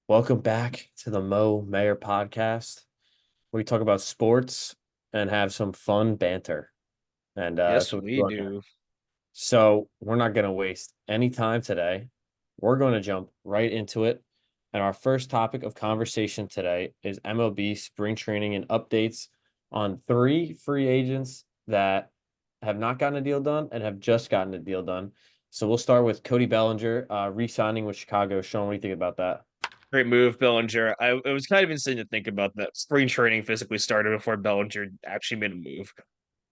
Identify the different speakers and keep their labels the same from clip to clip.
Speaker 1: Welcome back to the Mo Mayor podcast. Where we talk about sports and have some fun banter. And that's
Speaker 2: Yes,
Speaker 1: what
Speaker 2: we
Speaker 1: we're doing.
Speaker 2: do.
Speaker 1: So we're not going to waste any time today. We're going to jump right into it. And our first topic of conversation today is MLB spring training and updates on three free agents that have not gotten a deal done and have just gotten a deal done. So we'll start with Cody Bellinger, re-signing with Chicago. Sean, what do you think about that?
Speaker 2: Great move, Bellinger. It was kind of insane to think about that spring training physically started before Bellinger actually made a move.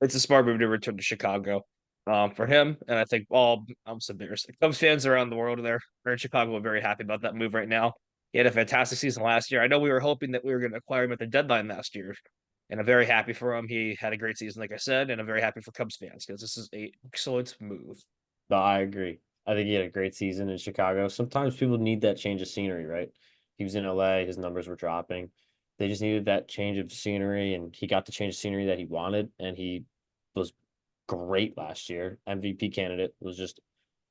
Speaker 2: It's a smart move to return to Chicago, for him, and I think all I'm so Bears Cubs fans around the world are in Chicago are very happy about that move right now. He had a fantastic season last year. I know we were hoping that we were going to acquire him at the deadline last year, and I'm very happy for him. He had a great season, like I said, and I'm very happy for Cubs fans because this is a excellent move.
Speaker 1: No, I agree. I think he had a great season in Chicago. Sometimes people need that change of scenery, right? He was in LA, his numbers were dropping. They just needed that change of scenery, and he got the change of scenery that he wanted, and he was great last year. MVP candidate was just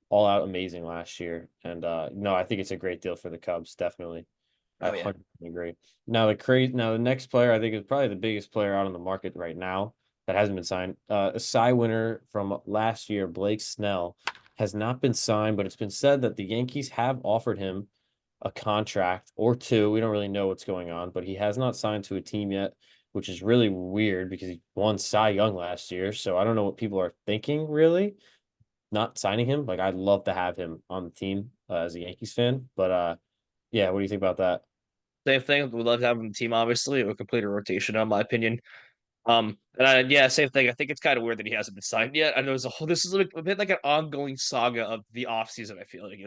Speaker 1: all out amazing last year. And no, I think it's a great deal for the Cubs, definitely. I
Speaker 2: Oh yeah.
Speaker 1: 100% agree. Now the next player I think is probably the biggest player out on the market right now that hasn't been signed. A Cy winner from last year, Blake Snell, has not been signed, but it's been said that the Yankees have offered him a contract or two. We don't really know what's going on, but he has not signed to a team yet, which is really weird because he won Cy Young last year. So I don't know what people are thinking really, not signing him. Like I'd love to have him on the team as a Yankees fan, but yeah, what do you think about that?
Speaker 2: Same thing. We love having the team, obviously. It would complete a rotation, in my opinion. Yeah, same thing. I think it's kind of weird that he hasn't been signed yet. I know this is a bit like an ongoing saga of the offseason, I feel like.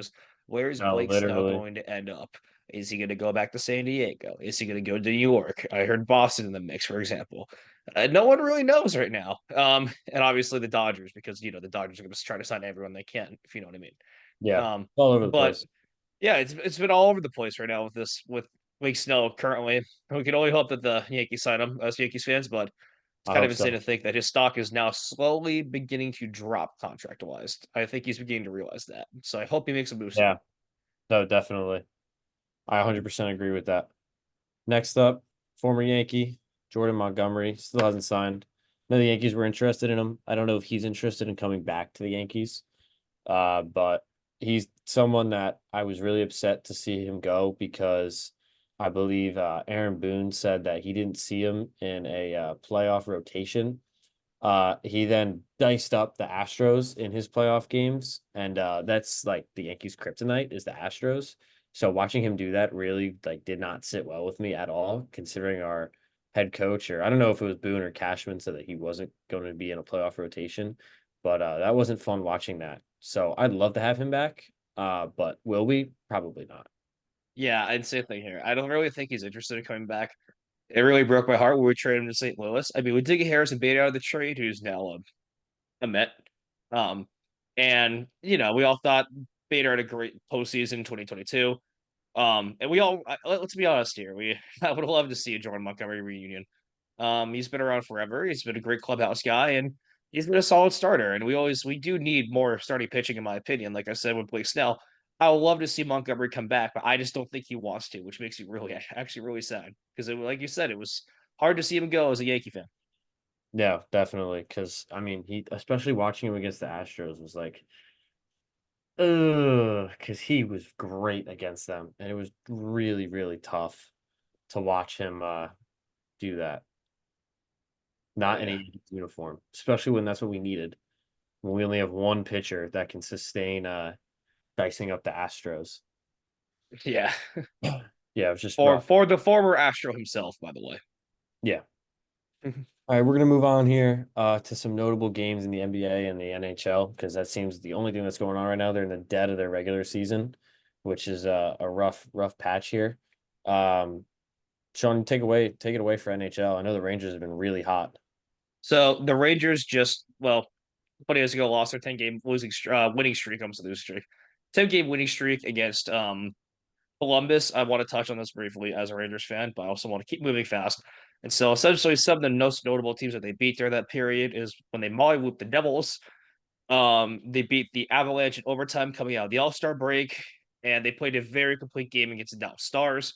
Speaker 2: Where is
Speaker 1: No,
Speaker 2: Blake Snell
Speaker 1: literally.
Speaker 2: going to end up? Is he going to go back to San Diego? Is he going to go to New York? I heard Boston in the mix, for example. No one really knows right now. And obviously the Dodgers, because the Dodgers are going to try to sign everyone they can, if you know what I mean.
Speaker 1: Yeah,
Speaker 2: Um,
Speaker 1: all over the
Speaker 2: but
Speaker 1: place.
Speaker 2: yeah, it's been all over the place right now with Blake Snell currently. We can only hope that the Yankees sign him as Yankees fans, but it's
Speaker 1: I
Speaker 2: kind of
Speaker 1: hope
Speaker 2: insane
Speaker 1: so.
Speaker 2: to think that his stock is now slowly beginning to drop contract wise. I think he's beginning to realize that. So I hope he makes a move soon.
Speaker 1: Yeah, no, definitely. I 100% agree with that. Next up, former Yankee, Jordan Montgomery, still hasn't signed. No, the Yankees were interested in him. I don't know if he's interested in coming back to the Yankees, but he's someone that I was really upset to see him go because I believe Aaron Boone said that he didn't see him in a playoff rotation. He then diced up the Astros in his playoff games, and that's like the Yankees' kryptonite is the Astros. So watching him do that really like did not sit well with me at all, considering our head coach, or I don't know if it was Boone or Cashman said that he wasn't going to be in a playoff rotation, but that wasn't fun watching that. So I'd love to have him back, but will we? Probably not.
Speaker 2: Yeah, I'd say thing here. I don't really think he's interested in coming back. It really broke my heart when we traded him to St. Louis. I mean, with Diggy Harrison being out of the trade, who's now a Met. Um, and we all thought Bader had a great postseason in 2022. And we all let's be honest here. I would love to see a Jordan Montgomery reunion. He's been around forever. He's been a great clubhouse guy, and he's been a solid starter. And we do need more starting pitching, in my opinion. Like I said with Blake Snell, I would love to see Montgomery come back, but I just don't think he wants to, which makes me really actually really sad because, like you said, it was hard to see him go as a Yankee fan.
Speaker 1: Yeah, definitely. Because I mean, he especially watching him against the Astros was like, because he was great against them, and it was really, really tough to watch him do that.
Speaker 2: Oh
Speaker 1: Not in a
Speaker 2: yeah,
Speaker 1: Yankees uniform, especially when that's what we needed. When we only have one pitcher that can sustain dicing up the Astros.
Speaker 2: yeah.
Speaker 1: Yeah, it was just
Speaker 2: For
Speaker 1: rough.
Speaker 2: for the former Astro himself, by the way.
Speaker 1: Yeah. All right, we're gonna move on here to some notable games in the NBA and the NHL because that seems the only thing that's going on right now. They're in the dead of their regular season, which is a rough patch here. Um, Sean, take it away for NHL. I know the Rangers have been really hot.
Speaker 2: So the Rangers just, well, a couple days ago lost their 10 game winning streak, almost a losing streak. 10 game winning streak against Columbus. I want to touch on this briefly as a Rangers fan, but I also want to keep moving fast. And so essentially some of the most notable teams that they beat during that period is when they mollywhooped the Devils. They beat the Avalanche in overtime coming out of the All-Star break. and they played a very complete game against the Dallas Stars.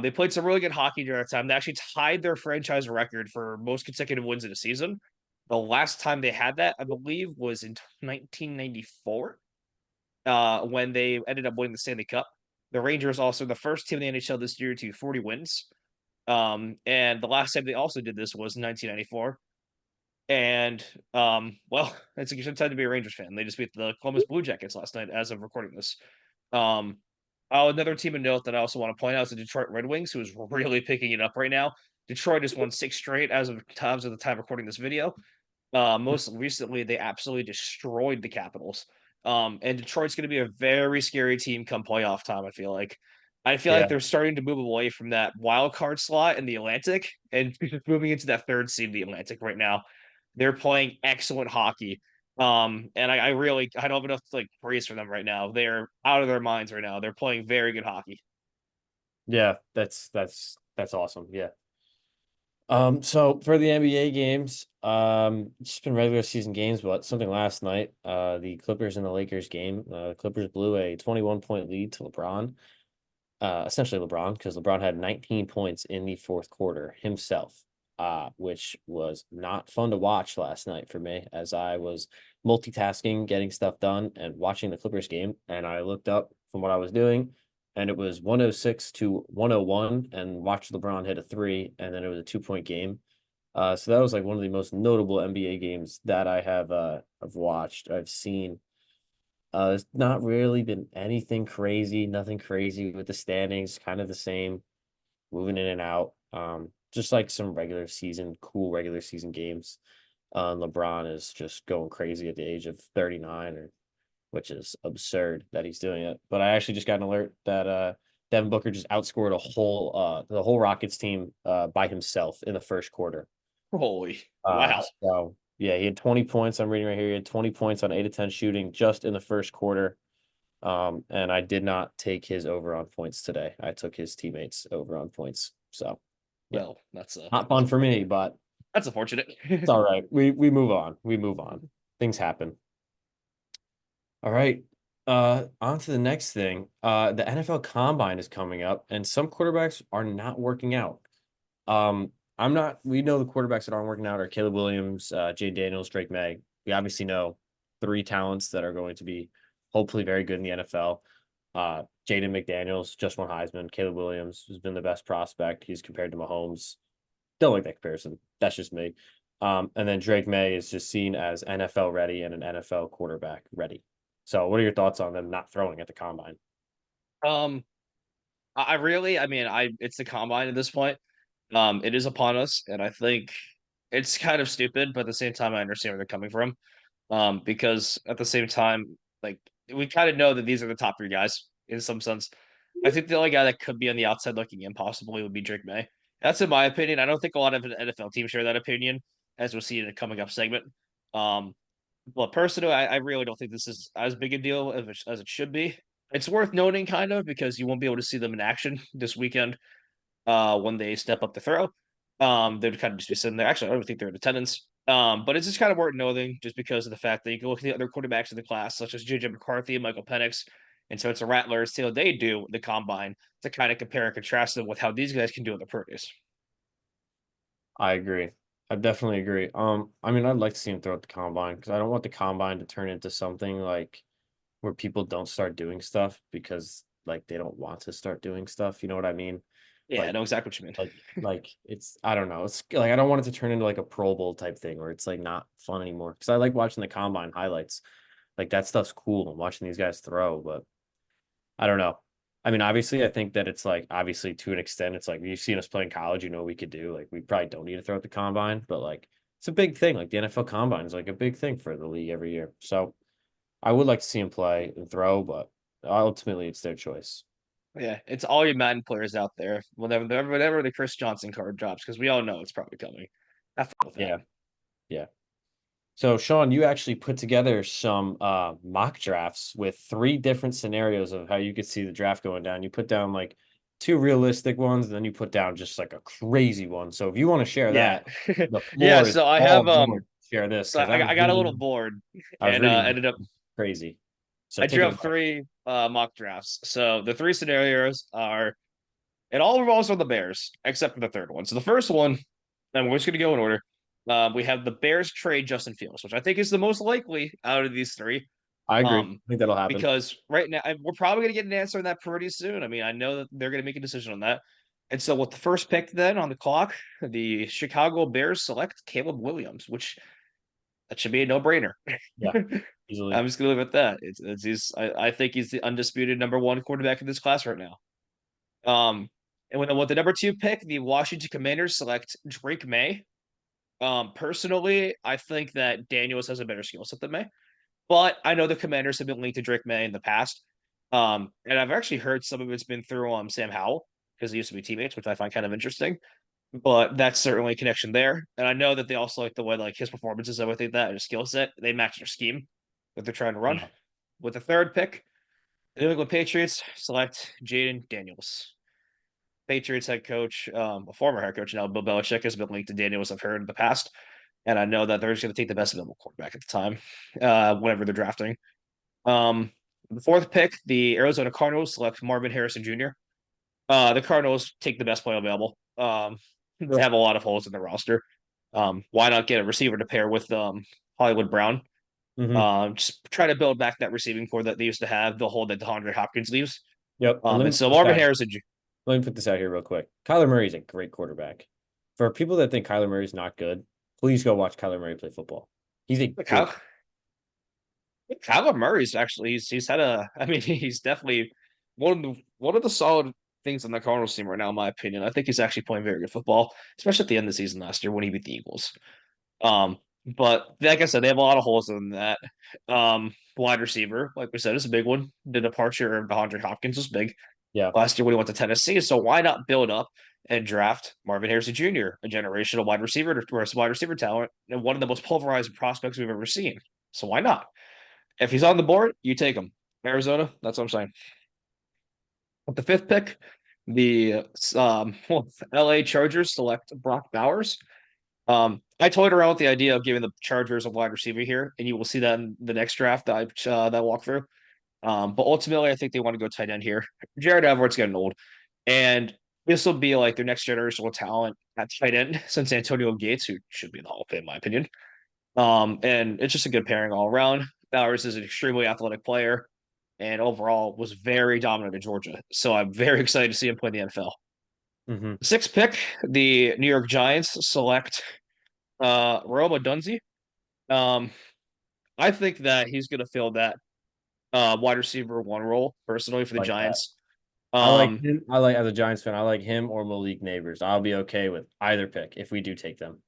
Speaker 2: They played some really good hockey during that time. They actually tied their franchise record for most consecutive wins in a season. The last time they had that, I believe, was in 1994, when they ended up winning the Stanley Cup. The Rangers also the first team in the NHL this year to 40 wins. And the last time they also did this was 1994. And well, it's a good time to be a Rangers fan. They just beat the Columbus Blue Jackets last night as of recording this. Um, another team of note that I also want to point out is the Detroit Red Wings, who is really picking it up right now. Detroit has won 6 straight as of the time recording this video. Most recently, they absolutely destroyed the Capitals. And Detroit's going to be a very scary team come playoff time. I feel like
Speaker 1: Yeah.
Speaker 2: they're starting to move away from that wild card slot in the Atlantic and just moving into that third seed in the Atlantic right now. They're playing excellent hockey. And I really I don't have enough to like praise for them right now. They're out of their minds right now. They're playing very good hockey.
Speaker 1: Yeah, that's awesome. Yeah. So for the NBA games, it's just been regular season games, but something last night, the Clippers and the Lakers game, the Clippers blew a 21-point lead to LeBron, essentially LeBron, because LeBron had 19 points in the fourth quarter himself, which was not fun to watch last night for me as I was multitasking, getting stuff done, and watching the Clippers game. And I looked up from what I was doing, and it was 106 to 101, and watched LeBron hit a three, and then it was a 2-point game. So that was like one of the most notable NBA games that I've watched, I've seen. There's not really been anything crazy, nothing crazy with the standings, kind of the same, moving in and out. Just like some cool regular season games. LeBron is just going crazy at the age of 39, which is absurd that he's doing it. But I actually just got an alert that Devin Booker just outscored the whole Rockets team by himself in the first quarter.
Speaker 2: Holy wow.
Speaker 1: So yeah, he had 20 points. I'm reading right here. He had 20 points on 8 of 10 shooting just in the first quarter. And I did not take his over on points today. I took his teammates over on points. So yeah,
Speaker 2: Well, that's
Speaker 1: not fun for me, but
Speaker 2: that's unfortunate.
Speaker 1: it's all right. We move on. We move on. Things happen. All right. On to the next thing. The NFL Combine is coming up, and some quarterbacks are not working out. I'm not. We know the quarterbacks that aren't working out are Caleb Williams, Jay Daniels, Drake May. We obviously know three talents that are going to be hopefully very good in the NFL. Jaden McDaniels just won Heisman. Caleb Williams has been the best prospect. He's compared to Mahomes. Don't like that comparison. That's just me. And then Drake May is just seen as NFL ready and an NFL quarterback ready. So, what are your thoughts on them not throwing at the combine?
Speaker 2: Um, I mean, it's the combine at this point. It is upon us, and I think it's kind of stupid, but at the same time, I understand where they're coming from. Because at the same time, like we kind of know that these are the top three guys in some sense. I think the only guy that could be on the outside looking in possibly would be Drake May. That's in my opinion. I don't think a lot of NFL teams share that opinion, as we'll see in a coming up segment. Um, but personally, I really don't think this is as big a deal as it should be. It's worth noting, kind of, because you won't be able to see them in action this weekend when they step up the throw. They'd kind of just be sitting there. Actually, I don't think they're in attendance. But it's just kind of worth noting just because of the fact that you can look at the other quarterbacks in the class, such as JJ McCarthy and Michael Penix, and so it's a Rattler, see what they do the combine to kind of compare and contrast them with how these guys can do in the practice.
Speaker 1: I agree. I definitely agree. I mean, I'd like to see him throw at the combine because I don't want the combine to turn into something like where people don't start doing stuff because like they don't want to start doing stuff. You know what I mean?
Speaker 2: Yeah, I
Speaker 1: Like,
Speaker 2: know exactly what you mean.
Speaker 1: like it's I don't know. It's like I don't want it to turn into like a Pro Bowl type thing where it's like not fun anymore. Because I like watching the combine highlights. Like that stuff's cool and watching these guys throw, but I don't know. I mean, obviously, I think that it's like obviously to an extent, it's like you've seen us play in college, you know what we could do. Like we probably don't need to throw at the combine, but like it's a big thing. Like the NFL combine is like a big thing for the league every year. So I would like to see him play and throw, but ultimately it's their choice.
Speaker 2: Yeah, it's all your Madden players out there. Whatever the Chris Johnson card drops, because we all know it's probably coming. Have fun with that.
Speaker 1: Yeah. Yeah. So Sean, you actually put together some mock drafts with three different scenarios of how you could see the draft going down. You put down like two realistic ones, and then you put down just like a crazy one. So if you want to share
Speaker 2: Yeah,
Speaker 1: that, the
Speaker 2: yeah.
Speaker 1: floor is
Speaker 2: So I
Speaker 1: all
Speaker 2: have
Speaker 1: yours to share this
Speaker 2: so
Speaker 1: because
Speaker 2: I got a little bored
Speaker 1: I was
Speaker 2: and
Speaker 1: reading
Speaker 2: ended up
Speaker 1: crazy. So
Speaker 2: I
Speaker 1: take
Speaker 2: drew
Speaker 1: it
Speaker 2: up
Speaker 1: away.
Speaker 2: three mock drafts. So the three scenarios are it all revolves around the Bears, except for the third one. So the first one, and we're just gonna go in order. We have the Bears trade Justin Fields, which I think is the most likely out of these three.
Speaker 1: I agree.
Speaker 2: Um,
Speaker 1: I think that'll happen.
Speaker 2: because right now we're probably gonna get an answer on that pretty soon. I mean, I know that they're gonna make a decision on that. And so with the first pick then on the clock, the Chicago Bears select Caleb Williams, which that should be a no-brainer.
Speaker 1: Yeah, easily.
Speaker 2: I'm just gonna leave it at that. It's he's I think he's the undisputed number one quarterback in this class right now. And with the number two pick, the Washington Commanders select Drake May. Personally, I think that Daniels has a better skill set than May, but I know the Commanders have been linked to Drake May in the past. And I've actually heard some of it's been through Sam Howell because they used to be teammates, which I find kind of interesting. But that's certainly a connection there. And I know that they also like the way like his performances, everything that his skill set, they match their scheme that they're trying to run.
Speaker 1: Yeah.
Speaker 2: With the third pick, the New England Patriots select Jaden Daniels. Patriots head coach, a former head coach now, Bill Belichick, has been linked to Daniels, I've heard in the past. And I know that they're just going to take the best available quarterback at the time, whenever they're drafting. The fourth pick, the Arizona Cardinals select Marvin Harrison Jr. The Cardinals take the best player available. They have a lot of holes in the roster. Why not get a receiver to pair with Hollywood Brown?
Speaker 1: Hmm.
Speaker 2: Just try to build back that receiving core that they used to have, the hole that DeAndre Hopkins leaves.
Speaker 1: Yep. And let me
Speaker 2: And
Speaker 1: put
Speaker 2: so
Speaker 1: this
Speaker 2: Marvin
Speaker 1: out.
Speaker 2: Harrison,
Speaker 1: Let me put this out here real quick. Kyler Murray is a great quarterback. For people that think Kyler Murray is not good, please go watch Kyler Murray play football. He's a good.
Speaker 2: Kyler Murray's actually he's had a I mean he's definitely one of the solid things on the Cardinals team right now, in my opinion. I think he's actually playing very good football, especially at the end of the season last year when he beat the Eagles. Um, but like I said, they have a lot of holes in that. Wide receiver, like we said, is a big one. The departure of DeAndre Hopkins was big
Speaker 1: Yeah.
Speaker 2: last year when he went to Tennessee. So why not build up and draft Marvin Harrison Jr., a generational wide receiver talent, and one of the most pulverized prospects we've ever seen. So why not? If he's on the board, you take him. Arizona, that's what I'm saying. With the fifth pick, the LA Chargers select Brock Bowers. I toyed around with the idea of giving the Chargers a wide receiver here, and you will see that in the next draft that I walk through. But ultimately, I think they want to go tight end here. Jared Everett's getting old, and this will be like their next generational talent at tight end since Antonio Gates, who should be in the Hall of Fame, in my opinion. And it's just a good pairing all around. Bowers is an extremely athletic player and overall was very dominant at Georgia. So I'm very excited to see him play in the NFL.
Speaker 1: Hmm.
Speaker 2: Sixth pick, the New York Giants select Roma Dunzi. Um, I think that he's going to fill that wide receiver one role personally for the
Speaker 1: Like that.
Speaker 2: Giants.
Speaker 1: I like
Speaker 2: Um,
Speaker 1: him. I like as a Giants fan, I like him or Malik Neighbors. I'll be okay with either pick if we do take them.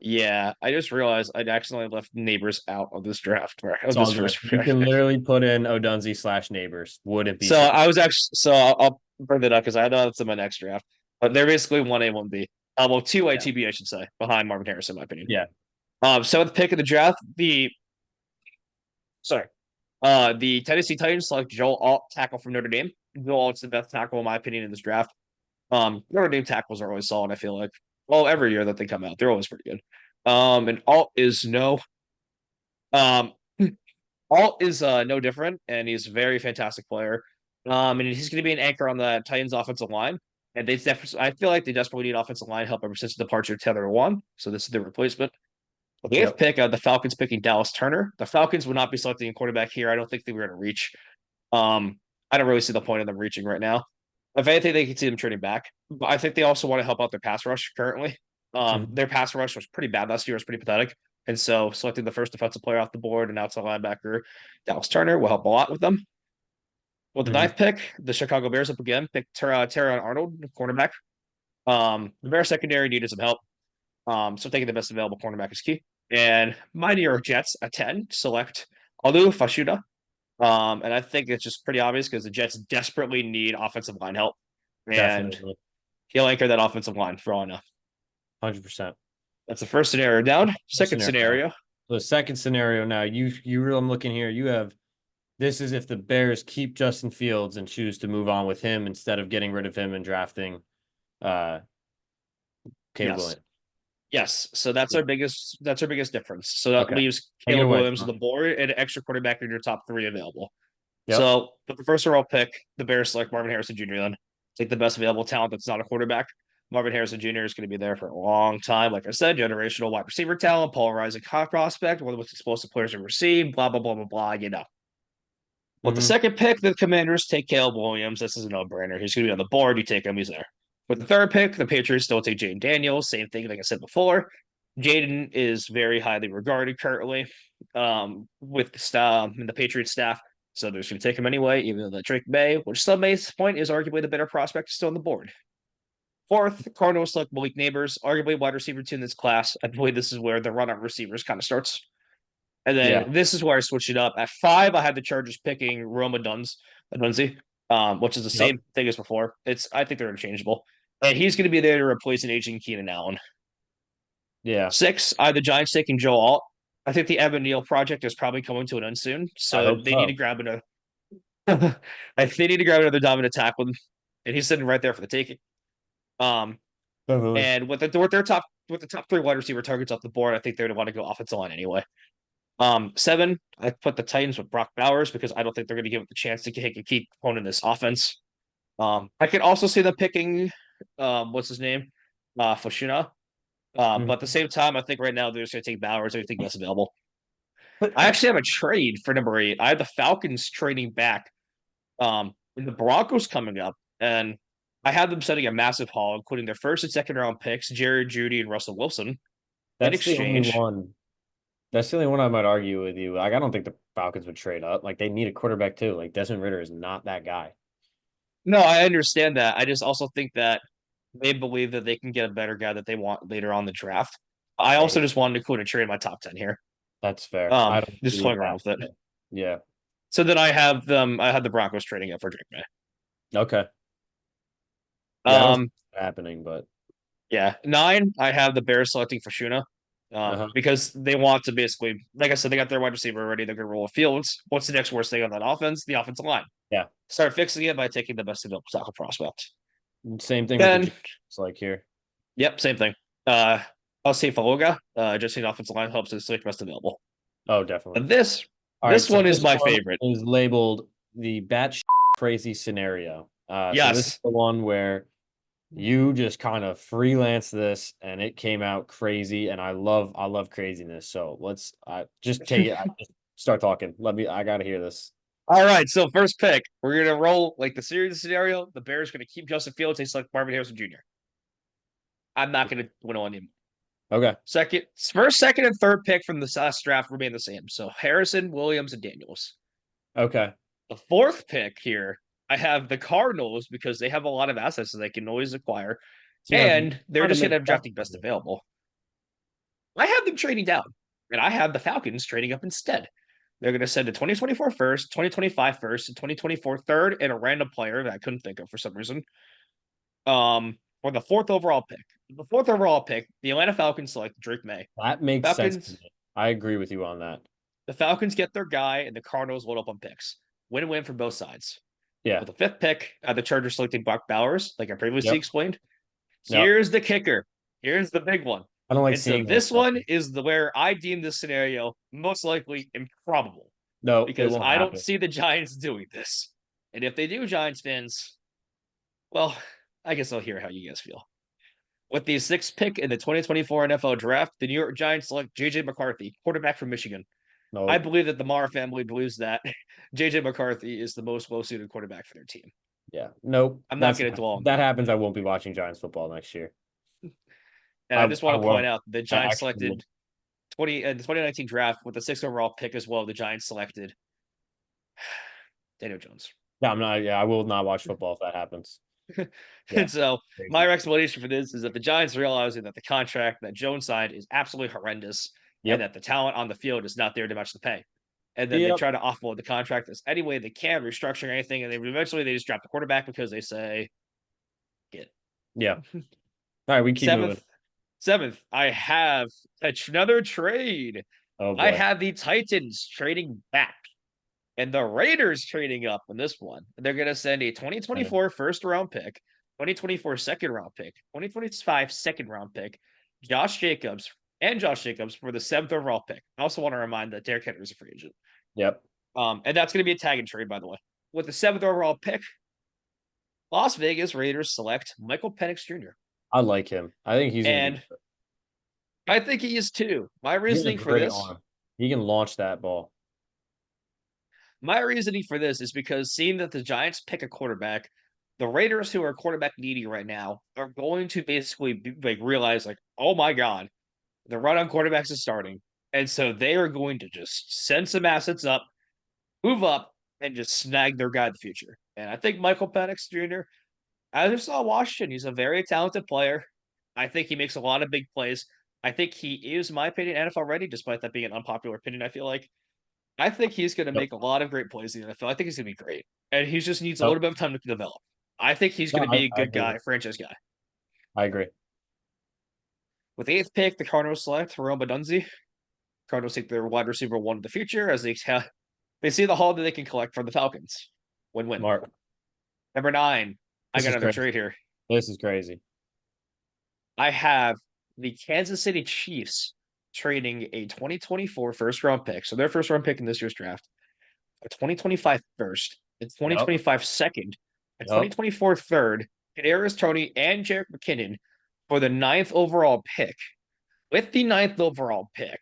Speaker 2: yeah, I just realized I'd accidentally left Neighbors out of this draft,
Speaker 1: It's
Speaker 2: of
Speaker 1: all
Speaker 2: this
Speaker 1: good.
Speaker 2: first
Speaker 1: You
Speaker 2: draft.
Speaker 1: can literally put in Odunze slash Neighbors. Wouldn't be
Speaker 2: So
Speaker 1: surprised.
Speaker 2: I was actually I'll bring that up because I know that's in my next draft. But they're basically 1A, 1B. Well, 2A,
Speaker 1: Yeah.
Speaker 2: 2B, I should say, behind Marvin Harrison, in my opinion.
Speaker 1: Yeah.
Speaker 2: Seventh pick of the draft, sorry, the Tennessee Titans select Joel Alt, tackle from Notre Dame. Joel Alt's the best tackle, in my opinion, in this draft. Notre Dame tackles are always solid, I feel like. Well, every year that they come out, they're always pretty good. And Alt is um Alt is no different, and he's a very fantastic player. And he's going to be an anchor on the Titans' offensive line. And I feel like they desperately need offensive line help ever since the departure of Tether one. So this is the replacement. With the eighth
Speaker 1: Yep.
Speaker 2: pick, the Falcons picking Dallas Turner. The Falcons would not be selecting a quarterback here. I don't think they were going to reach. Um, I don't really see the point of them reaching right now. If anything, they could see them trading back. But I think they also want to help out their pass rush currently.
Speaker 1: Mhm.
Speaker 2: Their pass rush was pretty bad last year. It was pretty pathetic. And so selecting the first defensive player off the board and outside linebacker, Dallas Turner, will help a lot with them. With the
Speaker 1: Mhm.
Speaker 2: ninth pick, the Chicago Bears up again, picked Terron Arnold, cornerback. The Bears secondary needed some help. So taking the best available cornerback is key. And my New York Jets at 10 select Alu Fashuda. And I think it's just pretty obvious because the Jets desperately need offensive line help. And
Speaker 1: Definitely.
Speaker 2: he'll anchor that offensive line for all I know.
Speaker 1: 100%.
Speaker 2: That's the first scenario down.
Speaker 1: First
Speaker 2: Second
Speaker 1: scenario.
Speaker 2: scenario.
Speaker 1: So the second scenario now, I'm looking here. You have this is if the Bears keep Justin Fields and choose to move on with him instead of getting rid of him and drafting uh Caleb
Speaker 2: Yes.
Speaker 1: Williams.
Speaker 2: Yes. So that's our biggest difference. So that
Speaker 1: Okay.
Speaker 2: leaves
Speaker 1: Take it
Speaker 2: Caleb
Speaker 1: away,
Speaker 2: Williams on
Speaker 1: Sean.
Speaker 2: the board and an extra quarterback in your top three available.
Speaker 1: Yep.
Speaker 2: So, with the first overall pick, the Bears select Marvin Harrison Jr. Then take the best available talent that's not a quarterback. Marvin Harrison Jr. is going to be there for a long time. Like I said, generational wide receiver talent, polarizing hot prospect, one of the most explosive players we've ever seen, blah, blah, blah, blah, blah, you know. With the
Speaker 1: Hmm.
Speaker 2: second pick, the Commanders take Caleb Williams. This is a no-brainer. He's going to be on the board. You take him, he's there. With the third pick, the Patriots still take Jaden Daniels. Same thing, like I said before. Jaden is very highly regarded currently with the staff and the Patriots staff. So they're just going to take him anyway, even though the Drake May, which some may's point is arguably the better prospect, is still on the board. Fourth, Cardinals select Malik Neighbors, arguably wide receiver two in this class. I believe this is where the run on receivers kind of starts. And
Speaker 1: Yeah.
Speaker 2: then this is where I switched it up. At five, I had the Chargers picking Roma Dunze, which is the
Speaker 1: Yep.
Speaker 2: same thing as before. I think they're interchangeable. And he's going to be there to replace an aging Keenan Allen.
Speaker 1: Yeah.
Speaker 2: Six, I had the Giants taking Joe Alt. I think the Evan Neal project is probably coming to an end soon.
Speaker 1: I
Speaker 2: So
Speaker 1: hope
Speaker 2: they need to
Speaker 1: so.
Speaker 2: grab another I think they need to grab another dominant tackle. And he's sitting right there for the taking. Um,
Speaker 1: Definitely.
Speaker 2: and with the top three wide receiver targets off the board, I think they're gonna want to go offensive line anyway. Seven, I put the Titans with Brock Bowers because I don't think they're going to give it the chance to take a key component in this offense. I could also see them picking, what's his name, Fushina. But at the
Speaker 1: Mhm.
Speaker 2: same time, I think right now they're just going to take Bowers. I think that's available. I actually have a trade for number eight. I have the Falcons trading back. And the Broncos coming up, and I have them setting a massive haul, including their first and second round picks, Jared Judy and Russell Wilson, in
Speaker 1: That's the only
Speaker 2: exchange.
Speaker 1: one. That's the only one I might argue with you. Like, I don't think the Falcons would trade up. Like, they need a quarterback too. Like, Desmond Ritter is not that guy.
Speaker 2: No, I understand that. I just also think that they believe that they can get a better guy that they want later on the draft. I also
Speaker 1: Hey,
Speaker 2: just wanted to quote a trade in my top 10 here.
Speaker 1: that's fair. I don't
Speaker 2: Just
Speaker 1: believe
Speaker 2: playing around
Speaker 1: that.
Speaker 2: with it.
Speaker 1: Yeah.
Speaker 2: So then I had the Broncos trading up for Drake May.
Speaker 1: Okay. Yeah, I don't see
Speaker 2: Um,
Speaker 1: that happening, but
Speaker 2: yeah. Nine, I have the Bears selecting for Shuna.
Speaker 1: uh-huh.
Speaker 2: Because they want to basically, like I said, they got their wide receiver already. They're gonna roll Fields. What's the next worst thing on that offense? The offensive line.
Speaker 1: Yeah.
Speaker 2: Start fixing it by taking the best available tackle prospect.
Speaker 1: Same thing with the
Speaker 2: Then,
Speaker 1: Giants, like here.
Speaker 2: yep, same thing. I'll say Faloga. Just the offensive line helps to select best available.
Speaker 1: Oh, definitely.
Speaker 2: And this
Speaker 1: All right,
Speaker 2: this
Speaker 1: so
Speaker 2: one is
Speaker 1: this
Speaker 2: my
Speaker 1: one
Speaker 2: favorite.
Speaker 1: is labeled the batshit crazy scenario. So this is
Speaker 2: Yes.
Speaker 1: the one where you just kind of freelance this and it came out crazy, and I love craziness. So let's just take it. Just start talking. I gotta hear this.
Speaker 2: All right. So first pick, we're gonna roll like the series scenario. The Bears gonna keep Justin Fields. They select Marvin Harrison Jr. I'm not gonna win on him.
Speaker 1: Okay.
Speaker 2: First, second, and third pick from the last draft remain the same. So Harrison, Williams, and Daniels.
Speaker 1: Okay.
Speaker 2: The fourth pick here, I have the Cardinals because they have a lot of assets that they can always acquire,
Speaker 1: See, now
Speaker 2: and they're
Speaker 1: trying to
Speaker 2: just going to
Speaker 1: make
Speaker 2: have
Speaker 1: sense
Speaker 2: drafting
Speaker 1: of
Speaker 2: best
Speaker 1: it.
Speaker 2: available. I have them trading down, and I have the Falcons trading up instead. They're going to send a 2024 first, 2025 first, and 2024 third, and a random player that I couldn't think of for some reason. For the fourth overall pick. The fourth overall pick, the Atlanta Falcons select Drake May.
Speaker 1: That makes sense to
Speaker 2: Falcons
Speaker 1: me. I agree with you on that.
Speaker 2: The Falcons get their guy, and the Cardinals load up on picks. Win-win for both sides.
Speaker 1: Yeah.
Speaker 2: With the fifth pick, the Chargers selecting Brock Bowers, like I previously
Speaker 1: Yep.
Speaker 2: explained.
Speaker 1: Yep.
Speaker 2: Here's the kicker. Here's the big one.
Speaker 1: I don't like
Speaker 2: And so
Speaker 1: seeing that
Speaker 2: this
Speaker 1: stuff.
Speaker 2: one is the where I deem this scenario most likely improbable
Speaker 1: No, it
Speaker 2: because
Speaker 1: won't
Speaker 2: I don't
Speaker 1: happen.
Speaker 2: see the Giants doing this. And if they do, Giants fans, well, I guess I'll hear how you guys feel. With the sixth pick in the 2024 NFL draft, the New York Giants select JJ McCarthy, quarterback from Michigan. I
Speaker 1: No.
Speaker 2: believe that the Mara family believes that JJ McCarthy is the most well-suited quarterback for their team.
Speaker 1: Yeah. Nope.
Speaker 2: I'm not
Speaker 1: That's
Speaker 2: going to dwell
Speaker 1: if
Speaker 2: on
Speaker 1: that
Speaker 2: that.
Speaker 1: happens. I won't be watching Giants football next year.
Speaker 2: And I just
Speaker 1: I
Speaker 2: want to point
Speaker 1: won't.
Speaker 2: out the
Speaker 1: I
Speaker 2: Giants
Speaker 1: actually won't.
Speaker 2: selected the 2019 draft with the sixth overall pick as well. The Giants selected Daniel Jones.
Speaker 1: Yeah, I'm not. Yeah, I will not watch football if that happens. Yeah.
Speaker 2: And so my
Speaker 1: Crazy.
Speaker 2: explanation for this is that the Giants realizing that the contract that Jones signed is absolutely horrendous and
Speaker 1: Yep.
Speaker 2: that the talent on the field is not there to match the pay. And then they
Speaker 1: Yep.
Speaker 2: try to offload the contract as any way they can, restructuring anything, and then eventually they just drop the quarterback because they say, get
Speaker 1: Yeah. All right, we keep moving.
Speaker 2: seventh. Seventh, I have another trade.
Speaker 1: Oh
Speaker 2: I
Speaker 1: boy.
Speaker 2: have the Titans trading back and the Raiders trading up in this one. They're going to send a
Speaker 1: Okay.
Speaker 2: 2024 first round pick, 2024 second round pick, 2025 second round pick, Josh Jacobs for the seventh overall pick. I also want to remind that Derrick Henry is a free agent.
Speaker 1: Yep.
Speaker 2: And that's going to be a tag and trade, by the way. With the seventh overall pick, Las Vegas Raiders select Michael Penix Jr.
Speaker 1: I like him. I think he's gonna be
Speaker 2: And
Speaker 1: good.
Speaker 2: I think he is too.
Speaker 1: He has a great arm. He can launch that ball.
Speaker 2: My reasoning for this is because seeing that the Giants pick a quarterback, the Raiders, who are quarterback needy right now, are going to basically like realize like, oh my god, the run on quarterbacks is starting, and so they are going to just send some assets up, move up, and just snag their guy in the future. And I think Michael Penix Jr. As I saw Washington, he's a very talented player. I think he makes a lot of big plays. I think he is, in my opinion, NFL ready, despite that being an unpopular opinion. I feel like I think he's going to
Speaker 1: Yep.
Speaker 2: make a lot of great plays in the NFL. I think he's going to be great, and he just needs a
Speaker 1: Yep.
Speaker 2: little bit of time to develop. I think he's
Speaker 1: No,
Speaker 2: going to be a
Speaker 1: I
Speaker 2: good
Speaker 1: agree.
Speaker 2: guy, franchise guy.
Speaker 1: I agree.
Speaker 2: With the eighth pick, the Cardinals select Rome Dunzi. Cardinals take their wide receiver one in the future as they see the haul that they can collect from the Falcons. Win-win.
Speaker 1: Mark,
Speaker 2: Number 9, I
Speaker 1: this
Speaker 2: got
Speaker 1: is
Speaker 2: another
Speaker 1: crazy.
Speaker 2: trade here.
Speaker 1: This is crazy.
Speaker 2: I have the Kansas City Chiefs trading a 2024 first round pick. So their first round pick in this year's draft, a 2025 first, a
Speaker 1: Yep.
Speaker 2: 2025 second, a
Speaker 1: Yep.
Speaker 2: 2024 third, Kadarius Toney, and Jarek McKinnon for the ninth overall pick. With the ninth overall pick,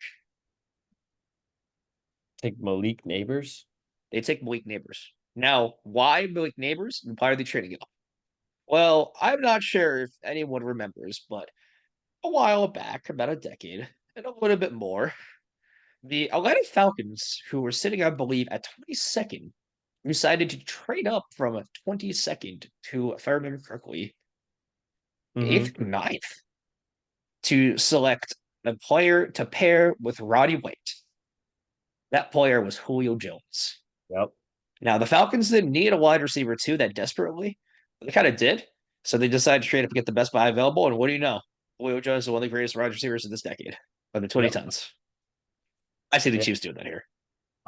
Speaker 1: Take Malik Neighbors.
Speaker 2: they take Malik Neighbors. Now, why Malik Neighbors? Why are they trading it? Well, I'm not sure if anyone remembers, but a while back, about a decade, and a little bit more, the Atlanta Falcons, who were sitting, I believe, at 22nd, decided to trade up from a 22nd to, if I remember correctly,
Speaker 1: Mm-hmm.
Speaker 2: 8th or 9th to select a player to pair with Roddy White. That player was Julio Jones.
Speaker 1: Yep.
Speaker 2: Now, the Falcons didn't need a wide receiver too that desperately. They kind of did. So they decided to trade up and get the best buy available. And what do you know? Julio Jones is one of the greatest wide receivers of this decade, of the
Speaker 1: Yep.
Speaker 2: 2010s. I see the
Speaker 1: Yep.
Speaker 2: Chiefs doing that here.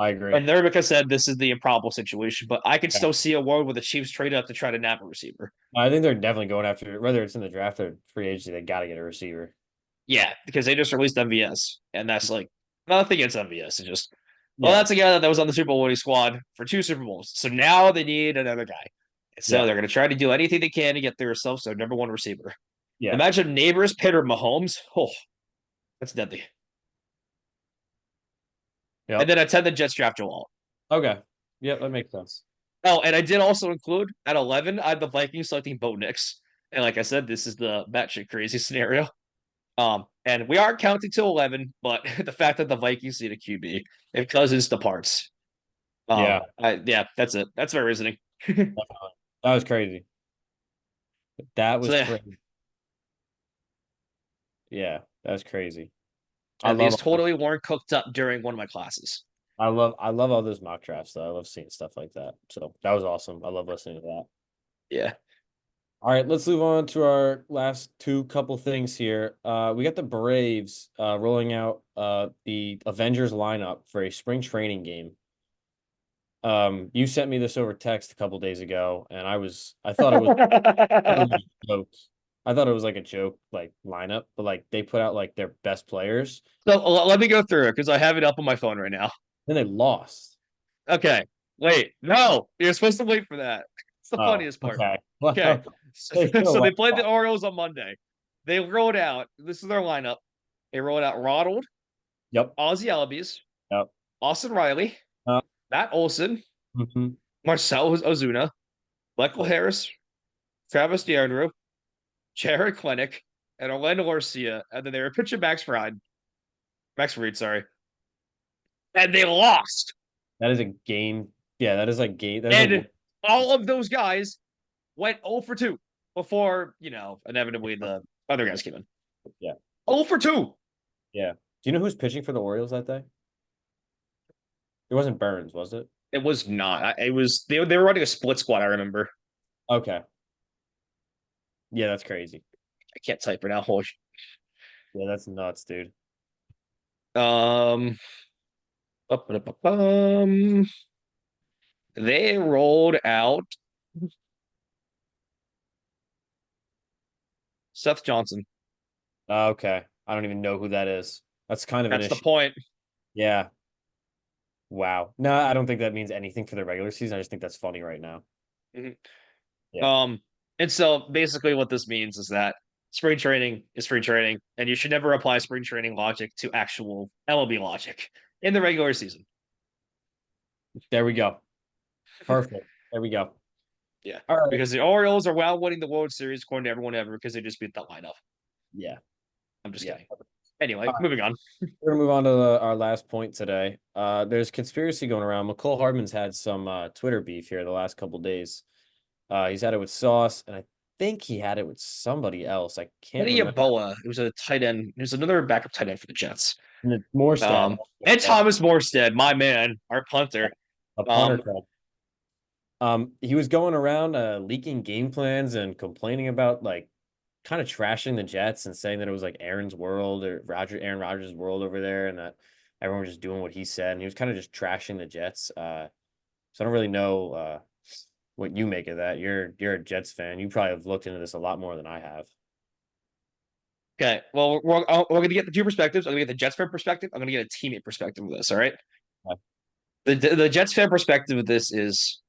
Speaker 1: I agree.
Speaker 2: And Nurbica said this is the improbable situation, but I could
Speaker 1: Yeah.
Speaker 2: still see a world where the Chiefs trade up to try to nab a receiver.
Speaker 1: I think they're definitely going after whether it's in the draft or free agency. They got to get a receiver.
Speaker 2: Yeah, because they just released MVS, and that's like nothing against MVS. It's just, well,
Speaker 1: Yeah.
Speaker 2: that's a guy that was on the Super Bowl winning squad for 2 Super Bowls. So now they need another guy. So
Speaker 1: Yeah.
Speaker 2: they're going to try to do anything they can to get themselves their number one receiver.
Speaker 1: Yeah.
Speaker 2: Imagine neighbors, Pitt, or Mahomes. Oh, that's deadly. And
Speaker 1: Yep.
Speaker 2: then at 10, the Jets draft Joel.
Speaker 1: Okay. Yep. That makes sense.
Speaker 2: Oh, and I did also include at 11, I had the Vikings selecting Bo Nix. And like I said, this is the batshit crazy scenario. And we are counting to 11, but the fact that the Vikings need a QB, if Cousins departs.
Speaker 1: Yeah.
Speaker 2: Yeah, that's it. That's my reasoning.
Speaker 1: Definitely. That was crazy. That
Speaker 2: So
Speaker 1: was
Speaker 2: yeah,
Speaker 1: crazy. Yeah. That was crazy. I
Speaker 2: and
Speaker 1: love
Speaker 2: these
Speaker 1: all those,
Speaker 2: totally weren't cooked up during one of my classes.
Speaker 1: I love all those mock drafts though. I love seeing stuff like that. So that was awesome. I love listening to that.
Speaker 2: Yeah.
Speaker 1: All right, let's move on to our last two couple things here. We got the Braves rolling out the Avengers lineup for a spring training game. You sent me this over text a couple days ago, and I thought it was a joke. I thought it was like a joke like lineup, but like they put out like their best players,
Speaker 2: So let me go through it because I have it up on my phone right now.
Speaker 1: then they lost.
Speaker 2: Okay. Wait, no, you're supposed to wait for that. It's the
Speaker 1: Oh,
Speaker 2: funniest part.
Speaker 1: okay.
Speaker 2: Okay.
Speaker 1: Well,
Speaker 2: So,
Speaker 1: they should have
Speaker 2: so they
Speaker 1: went
Speaker 2: played the
Speaker 1: off.
Speaker 2: Orioles on Monday. They rolled out, this is their lineup. They rolled out Ronald,
Speaker 1: Yep.
Speaker 2: Ozzy Albies,
Speaker 1: Yep.
Speaker 2: Austin Riley,
Speaker 1: Uh,
Speaker 2: Matt Olson,
Speaker 1: mhm.
Speaker 2: Marcel Ozuna, Michael Harris, Travis DeAndre, Jared Klenick, and Orlando Garcia. And then they were pitching Max Fried, sorry. And they lost.
Speaker 1: That is a game. Yeah, that is like game. That is a.
Speaker 2: And all of those guys went 0 for 2 before, inevitably the other guys came in.
Speaker 1: Yeah.
Speaker 2: 0 for 2.
Speaker 1: Yeah. Do you know who's pitching for the Orioles that day? It wasn't Burns, was it?
Speaker 2: It was not. It was they were running a split squad, I remember.
Speaker 1: Okay. Yeah, that's crazy.
Speaker 2: I can't type right now. Holy
Speaker 1: Yeah, that's nuts, dude.
Speaker 2: um they rolled out Seth Johnson.
Speaker 1: Okay. I don't even know who that is. That's kind of an
Speaker 2: That's the
Speaker 1: issue.
Speaker 2: point.
Speaker 1: Yeah. Wow. No, I don't think that means anything for the regular season. I just think that's funny right now.
Speaker 2: Mhm.
Speaker 1: Yeah.
Speaker 2: Um, and so basically what this means is that spring training is spring training, and you should never apply spring training logic to actual MLB logic in the regular season.
Speaker 1: There we go. Perfect. There we go.
Speaker 2: Yeah,
Speaker 1: All right.
Speaker 2: because the Orioles are well winning the World Series according to everyone ever because they just beat the lineup.
Speaker 1: Yeah.
Speaker 2: I'm just
Speaker 1: Yeah.
Speaker 2: kidding.
Speaker 1: All
Speaker 2: Anyway,
Speaker 1: right.
Speaker 2: moving on.
Speaker 1: We're gonna move on to our last point today. There's conspiracy going around. McCole Hardman's had some Twitter beef here the last couple days. He's had it with Sauce, and I think he had it with somebody else. I can't
Speaker 2: Eddie
Speaker 1: remember.
Speaker 2: Yeboah, it was a tight end. There's another backup tight end for the Jets.
Speaker 1: And it's Morstead,
Speaker 2: And Thomas Morstead, my man, our punter.
Speaker 1: a punter.
Speaker 2: Um,
Speaker 1: He was going around leaking game plans and complaining about like kind of trashing the Jets and saying that it was like Aaron's world or Aaron Rodgers' world over there, and that everyone was just doing what he said, and he was kind of just trashing the Jets. So I don't really know what you make of that. You're a Jets fan. You probably have looked into this a lot more than I have.
Speaker 2: okay, well, we're going to get the two perspectives. I'm going to get the Jets fan perspective. I'm going to get a teammate perspective of this. All right. The Jets fan perspective of this is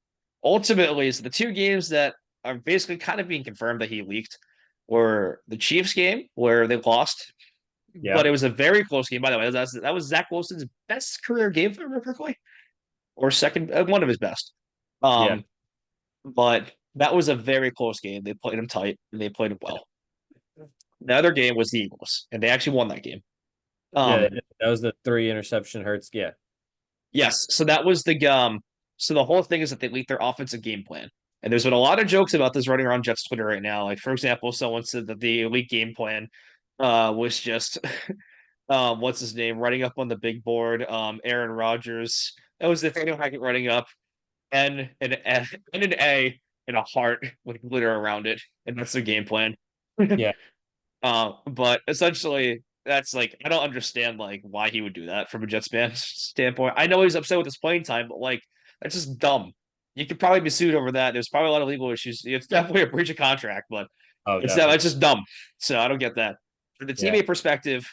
Speaker 2: ultimately is the two games that are basically kind of being confirmed that he leaked were the Chiefs game where they lost, but
Speaker 1: Yeah,
Speaker 2: it was a very close game. By the way, that was Zach Wilson's best career game, if I remember correctly, or second, one of his best.
Speaker 1: yeah,
Speaker 2: Um, but that was a very close game. They played him tight and they played him well. The other game was the Eagles, and they actually won that game.
Speaker 1: yeah.
Speaker 2: Um,
Speaker 1: That was the three interception hurts. Yeah,
Speaker 2: Yes, so that was so the whole thing is that they leaked their offensive game plan. And there's been a lot of jokes about this running around Jets Twitter right now. Like for example, someone said that the elite game plan was just what's his name running up on the big board, Aaron Rodgers. That was Nathaniel Hackett running up and an A and a heart with glitter around it, and that's the game plan.
Speaker 1: yeah.
Speaker 2: But essentially, that's like I don't understand like why he would do that from a Jets fan standpoint. I know he's upset with his playing time, but like that's just dumb. You could probably be sued over that. There's probably a lot of legal issues. It's definitely a breach of contract, but
Speaker 1: Oh,
Speaker 2: it's
Speaker 1: definitely.
Speaker 2: just dumb. So I don't get that. From the
Speaker 1: Yeah.
Speaker 2: teammate perspective,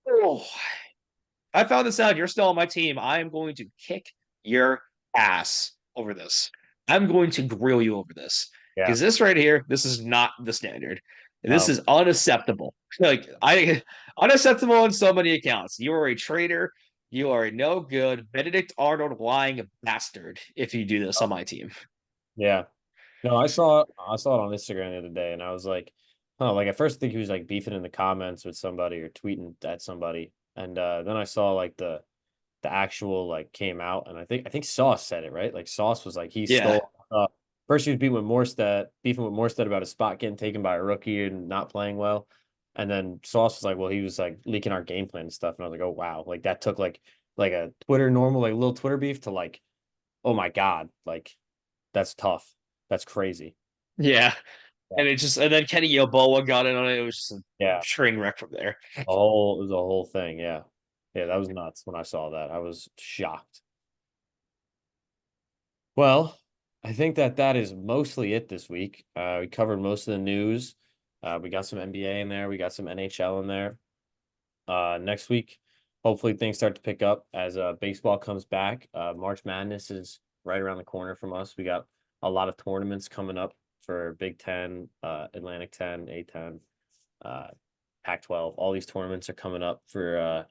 Speaker 2: oh, I found this out. You're still on my team. I am going to kick your ass over this. I'm going to grill you over this
Speaker 1: Yeah.
Speaker 2: because this right here, this is not the standard. This
Speaker 1: No.
Speaker 2: is unacceptable. Like I unacceptable on so many accounts. You are a traitor. You are a no good Benedict Arnold lying bastard if you do this on my team.
Speaker 1: Yeah. No, I saw it on Instagram the other day, and I was like, oh, like at first I think he was like beefing in the comments with somebody or tweeting at somebody, and then I saw like the actual like came out, and I think Sauce said it right. Like Sauce was like he
Speaker 2: Yeah.
Speaker 1: stole. First he was beefing with Morstead about his spot getting taken by a rookie and not playing well, and then Sauce was like, well, he was like leaking our game plan and stuff, and I was like, oh wow, like that took like a Twitter normal like little Twitter beef to like, oh my God, like that's tough, that's crazy.
Speaker 2: Yeah.
Speaker 1: Yeah,
Speaker 2: And it just and then Kenny Yeboah got in on it. It was just a
Speaker 1: yeah,
Speaker 2: train wreck from there.
Speaker 1: it was a whole thing. Yeah, yeah, that was nuts when I saw that. I was shocked. Well, I think that that is mostly it this week. We covered most of the news. We got some NBA in there. We got some NHL in there. Next week, hopefully things start to pick up as baseball comes back. March Madness is right around the corner from us. We got a lot of tournaments coming up for Big Ten, Atlantic 10, A10, uh, Pac-12. All these tournaments are coming up for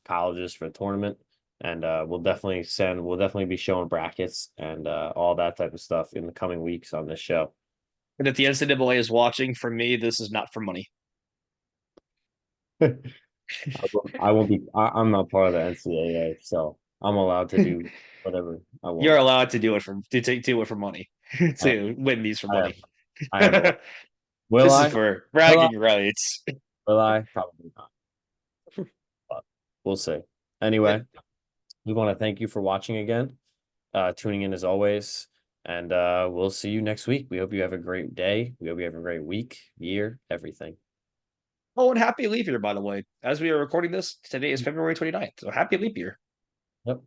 Speaker 1: colleges for the tournament. And we'll definitely be showing brackets and all that type of stuff in the coming weeks on this show.
Speaker 2: And if the NCAA is watching, for me, this is not for money.
Speaker 1: I won't be. I'm not part of the NCAA, so I'm allowed to do whatever I
Speaker 2: You're
Speaker 1: want.
Speaker 2: allowed to do it for money
Speaker 1: I,
Speaker 2: to win these for
Speaker 1: I am.
Speaker 2: money.
Speaker 1: I am allowed.
Speaker 2: This
Speaker 1: Will
Speaker 2: is
Speaker 1: I?
Speaker 2: for
Speaker 1: Will I?
Speaker 2: bragging rights.
Speaker 1: Will I? Probably not. But we'll see. Anyway, we want to thank you for watching again, tuning in as always, and we'll see you next week. We hope you have a great day. We hope you have a great week, year, everything.
Speaker 2: Oh, and happy leap year, by the way. As we are recording this, today is February 29th. So happy leap year.
Speaker 1: Yep.